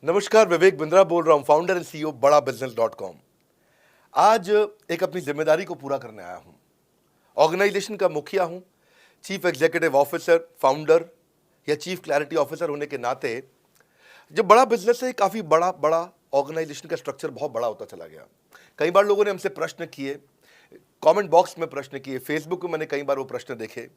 नमस्कार, विवेक बिंद्रा बोल रहा हूं, फाउंडर एंड सीईओ बड़ा बिजनेस डॉट कॉम। आज एक अपनी जिम्मेदारी को पूरा करने आया हूं। ऑर्गेनाइजेशन का मुखिया हूं, चीफ एग्जीक्यूटिव ऑफिसर, फाउंडर या चीफ क्लैरिटी ऑफिसर होने के नाते जब बड़ा बिजनेस है, काफी बड़ा बड़ा ऑर्गेनाइजेशन का स्ट्रक्चर बहुत बड़ा होता चला गया। कई बार लोगों ने हमसे प्रश्न किए, कमेंट बॉक्स में प्रश्न किए, फेसबुक पे मैंने कई बार वो प्रश्न देखे।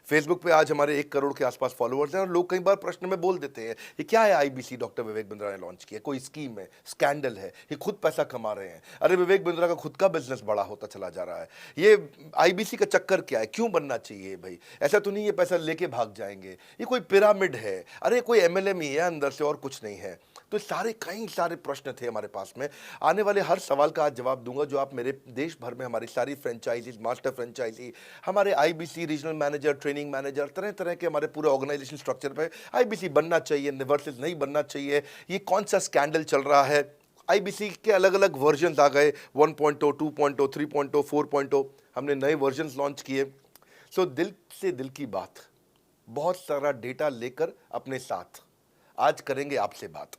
फेसबुक पे आज हमारे 1 करोड़ के आसपास फॉलोअर्स हैं और लोग कई बार प्रश्न में बोल देते हैं, ये क्या है आईबीसी डॉक्टर विवेक बिंद्रा ने लॉन्च किया, कोई स्कीम है, स्कैंडल है, ये खुद पैसा कमा रहे हैं। अरे विवेक बिंद्रा का खुद का बिजनेस बड़ा होता चला जा रहा है, ये आईबीसी का चक्कर क्या है, क्यों बनना चाहिए भाई, ऐसा तो नहीं ये पैसा लेके भाग जाएंगे, ये कोई पिरामिड है, अरे कोई एमएलएम ही है अंदर से और कुछ नहीं है। तो सारे कई सारे प्रश्न थे हमारे पास में। आने वाले हर सवाल का आज जवाब दूंगा जो आप मेरे देश भर में हमारी सारी फ्रेंचाइजीज, मास्टर फ्रेंचाइजी, हमारे IBC regional manager, training manager, तरह तरह के हमारे पूरे ऑर्गेनाइजेशन स्ट्रक्चर पे आईबीसी बनना चाहिए वर्सेस नहीं बनना चाहिए, ये कौन सा स्कैंडल चल रहा है। आईबीसी के अलग अलग वर्जन आ गए, 1.0, 2.0, 3.0, 4.0, हमने नए वर्जन लॉन्च किए। सो दिल से दिल की बात, बहुत सारा डेटा लेकर अपने साथ आज करेंगे आपसे बात।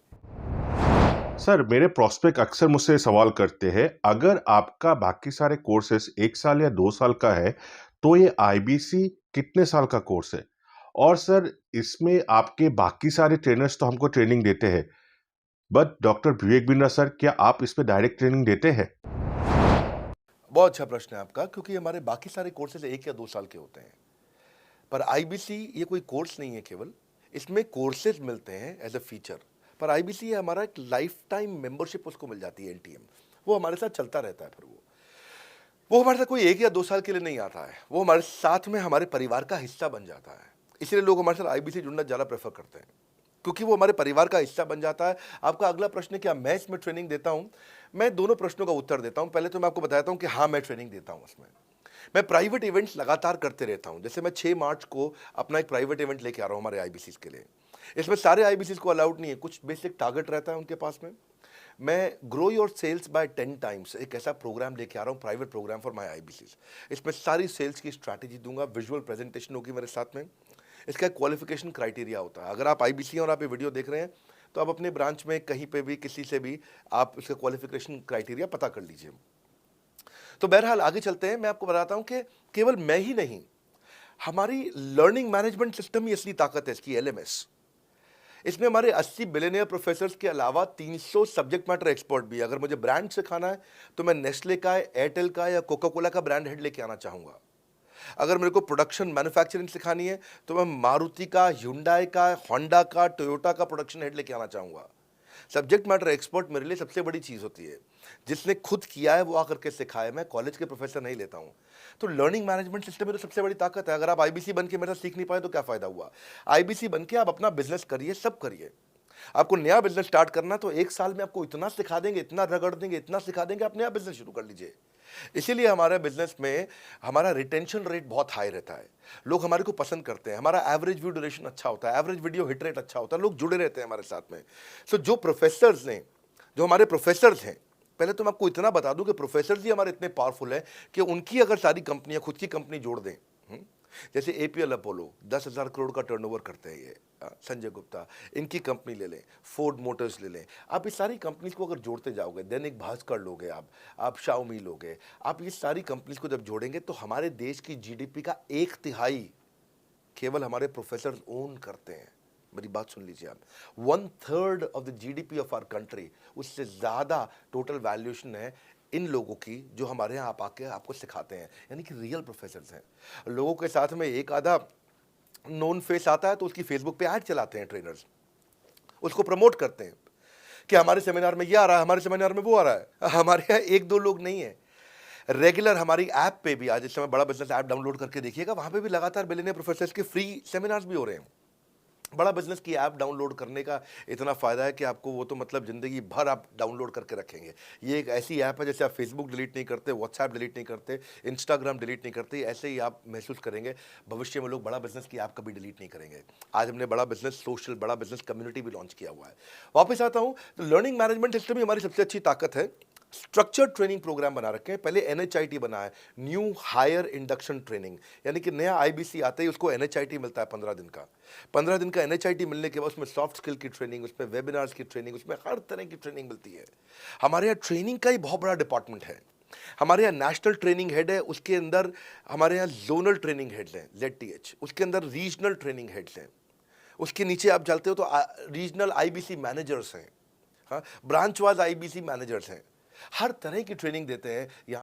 सर, मेरे प्रोस्पेक्ट अक्सर मुझसे सवाल करते हैं, अगर आपका बाकी सारे कोर्सेस 1 साल या 2 साल का है तो ये आईबीसी कितने साल का कोर्स है? और सर, इसमें आपके बाकी सारे ट्रेनर्स तो हमको ट्रेनिंग देते हैं, but doctor Vivek Bindra sir, क्या आप इसमें डायरेक्ट ट्रेनिंग देते हैं? बहुत अच्छा प्रश्न है आपका, क्योंकि हमारे बाकी सारे कोर्सेज 1 या 2 साल के होते हैं, पर आईबीसी ये कोई कोर्स नहीं है केवल, इसमें कोर्सेज मिलते हैं एज अ फीचर। पर आईबीसी हमारा एक लाइफ टाइम मेंबरशिप उसको मिल जाती है, एलटीएम, वो हमारे साथ चलता रहता है। फिर वो हमारे साथ कोई 1 या 2 साल के लिए नहीं आता है, वो हमारे साथ में हमारे परिवार का हिस्सा बन जाता है। इसलिए लोग हमारे साथ आईबीसी जुड़ना ज़्यादा प्रेफर करते हैं, क्योंकि वो हमारे परिवार का हिस्सा बन जाता है। आपका अगला प्रश्न क्या मैं इसमें ट्रेनिंग देता हूं? मैं दोनों प्रश्नों का उत्तर देता हूं। पहले तो मैं आपको बताता हूं कि हाँ, मैं ट्रेनिंग देता हूं उसमें। मैं प्राइवेट इवेंट्स लगातार करते रहता हूं। जैसे मैं 6 मार्च को अपना एक प्राइवेट इवेंट लेके आ रहा हूं हमारे आईबीसी के लिए। इसमें सारे आईबीसी को अलाउड नहीं है, कुछ बेसिक टारगेट रहता है उनके पास में। मैं grow your sales by 10 times एक ऐसा प्रोग्राम लेके आ रहा हूँ, private program for my IBC. इसमें सारी सेल्स की स्ट्रैटेजी दूंगा, विजुअल प्रेजेंटेशन होगी मेरे साथ में। इसका क्वालिफिकेशन क्राइटेरिया होता है। अगर आप आईबीसी और आप ये वीडियो देख रहे हैं तो आप अपने ब्रांच में कहीं पे भी किसी से भी आप इसका क्वालिफिकेशन क्राइटेरिया पता कर लीजिए। तो बहरहाल आगे चलते हैं। मैं आपको बताता हूं कि केवल मैं ही नहीं, हमारी लर्निंग मैनेजमेंट सिस्टम ही असली ताकत है इसकी, एलएमएस। इसमें हमारे 80 बिलियनियर प्रोफेसर्स के अलावा 300 सब्जेक्ट मैटर एक्सपर्ट भी है। अगर मुझे ब्रांड सिखाना है तो मैं नेस्ले का, एयरटेल का या कोका कोला का ब्रांड हेड लेके आना चाहूंगा। अगर मेरे को प्रोडक्शन मैन्युफैक्चरिंग सिखानी है तो मैं मारुति का, ह्युंडई का, होंडा का, टोयोटा का प्रोडक्शन हेड लेके आना चाहूंगा। सब्जेक्ट मैटर एक्सपर्ट मेरे लिए सबसे बड़ी चीज़ होती है। जिसने खुद किया है वो आकर के सिखाए। मैं कॉलेज के प्रोफेसर नहीं लेता हूँ। तो लर्निंग मैनेजमेंट सिस्टम में तो सबसे बड़ी ताकत है। अगर आप आईबीसी बन के मेरे साथ सीख नहीं पाए तो क्या फ़ायदा हुआ? आईबीसी बन के आप अपना बिजनेस करिए, सब करिए। आपको नया बिजनेस स्टार्ट करना तो 1 साल में आपको इतना सिखा देंगे, इतना रगड़ देंगे, इतना सिखा देंगे, आप नया बिजनेस शुरू कर लीजिए। इसीलिए हमारे बिजनेस में हमारा रिटेंशन रेट बहुत हाई रहता है। लोग हमारे को पसंद करते हैं, हमारा एवरेज व्यू ड्यूरेशन अच्छा होता है, एवरेज वीडियो हिट रेट अच्छा होता है, लोग जुड़े रहते हैं हमारे साथ में। सो जो प्रोफेसर्स ने, जो हमारे प्रोफेसर्स हैं, पहले तो मैं आपको इतना बता दूं कि प्रोफेसर्स ही हमारे इतने पावरफुल हैं कि उनकी अगर सारी कंपनियां खुद की कंपनी जोड़ दें, जैसे एपीएल अपोलो 10,000 करोड़ का टर्नओवर करते हैं ये, संजय गुप्ता, इनकी कंपनी ले लें, फोर्ड मोटर्स ले लें, आप इस सारी कंपनीज को अगर जोड़ते जाओगे, दैनिक भास्कर लोगे, आप शाओमी लोगे, आप ये सारी कंपनीज को जब जोड़ेंगे तो हमारे देश की जीडीपी का 1/3 केवल हमारे प्रोफेसर ओन करते हैं। मेरी बात सुन लीजिए आप, 1/3 of the GDP of our country, उससे ज्यादा टोटल वैल्यूएशन है इन लोगों की जो हमारे यहाँ आप आके आपको सिखाते हैं, यानी कि रियल प्रोफेसर्स हैं। लोगों के साथ में एक आधा नोन फेस आता है तो उसकी फेसबुक पे ऐड चलाते हैं ट्रेनर्स, उसको प्रमोट करते हैं कि हमारे सेमिनार में ये आ रहा है, हमारे सेमिनार में वो आ रहा है। हमारे यहाँ 1-2 लोग नहीं है, रेगुलर हमारी ऐप पे भी, आज इस समय बड़ा बिजनेस ऐप डाउनलोड करके देखिएगा, वहां पे भी लगातार बिलियनियर प्रोफेसर्स के फ्री सेमिनार्स भी हो रहे हैं। बड़ा बिजनेस की ऐप डाउनलोड करने का इतना फ़ायदा है कि आपको वो तो मतलब ज़िंदगी भर आप डाउनलोड करके रखेंगे। ये एक ऐसी ऐप है जैसे आप फेसबुक डिलीट नहीं करते, व्हाट्सएप डिलीट नहीं करते, इंस्टाग्राम डिलीट नहीं करते, ऐसे ही आप महसूस करेंगे। भविष्य में लोग बड़ा बिजनेस की ऐप कभी डिलीट नहीं करेंगे। आज हमने बड़ा बिजनेस सोशल, बड़ा बिजनेस कम्युनिटी भी लॉन्च किया हुआ है। वापस आता हूँ तो लर्निंग मैनेजमेंट सिस्टम ही हमारी सबसे अच्छी ताकत है। स्ट्रक्चर्ड ट्रेनिंग प्रोग्राम बना रखे हैं। पहले एनएचआईटी बना है, न्यू हायर इंडक्शन ट्रेनिंग, यानी कि नया आईबीसी आता है उसको एनएचआईटी मिलता है 15 दिन का। 15 दिन का एनएचआईटी मिलने के बाद उसमें सॉफ्ट स्किल की ट्रेनिंग, उसमें वेबिनार्स की ट्रेनिंग, उसमें हर तरह की ट्रेनिंग मिलती है। हमारे यहाँ ट्रेनिंग का ही बहुत बड़ा डिपार्टमेंट है। हमारे यहाँ नेशनल ट्रेनिंग हेड है, उसके अंदर हमारे यहाँ जोनल ट्रेनिंग हेड्स हैं ZTH, उसके अंदर रीजनल ट्रेनिंग हेड्स हैं, उसके नीचे आप चलते हो तो रीजनल आईबीसी मैनेजर्स हैं, हाँ, ब्रांच वाइज आईबीसी मैनेजर्स हैं। हर तरह की ट्रेनिंग देते हैं यहाँ।